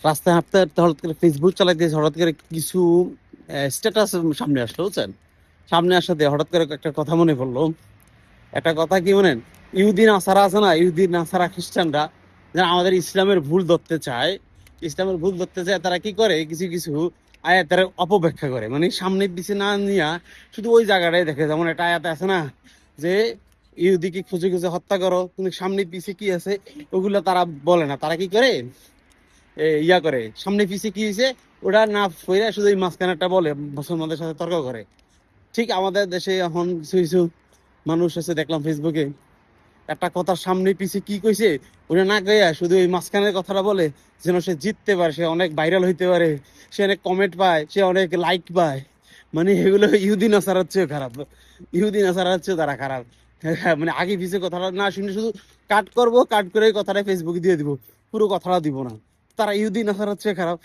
রাস্তায় হাঁটতে হাঁটতে হঠাৎ করে ফেসবুক চালাইতেছে, হঠাৎ করে কিছু স্ট্যাটাস সামনে আসলো, বুঝছেন? সামনে আসাতে হঠাৎ করে একটা কথা মনে পড়লো। একটা কথা কি মনেন, ইহুদি নাসারা আছে না, ইহুদি নাসারা খ্রিস্টানরা যারা আমাদের ইসলামের ভুল ধরতে চায়, ইসলামের ভুল ধরতে চায়, তারা কি করে কিছু কিছু আয়াতের অপব্যাখ্যা করে, মানে সামনের দিকে না নিয়া শুধু ওই জায়গাটাই দেখে। যেমন একটা আয়াত আছে না, যে ইহুদিকে খুঁজে খুঁজে হত্যা করো, কিন্তু সামনে পিছে কি আছে ওগুলো তারা বলে না। তারা কি করে ইয়া করে, সামনে পিছে কি হয়েছে ওটা না ফইরা শুধু এই মাঝখানেরটা বলে, মুসলমানদের সাথে তর্ক করে। ঠিক আমাদের দেশে এখন কিছু কিছু মানুষ আছে দেখলাম ফেসবুকে, একটা কথার সামনে পিছে কি কইছে ওটা না কইয়া শুধু ওই মাঝখানের কথাটা বলে, যেন সে জিততে পারে, সে অনেক ভাইরাল হইতে পারে, সে অনেক কমেন্ট পায়, সে অনেক লাইক পায়। মানে এগুলো ইহুদি নাসার হচ্ছে খারাপ, ইহুদি নাসার হচ্ছে তারা খারাপ। হ্যাঁ, মানে আগে পিছে কথাটা না শুনে শুধু কাট করব, কাট করে কথাটা ফেসবুকে দিয়ে দিব, পুরো কথাটা দিব না। তারা ইহুদি নাসার হচ্ছে খারাপ।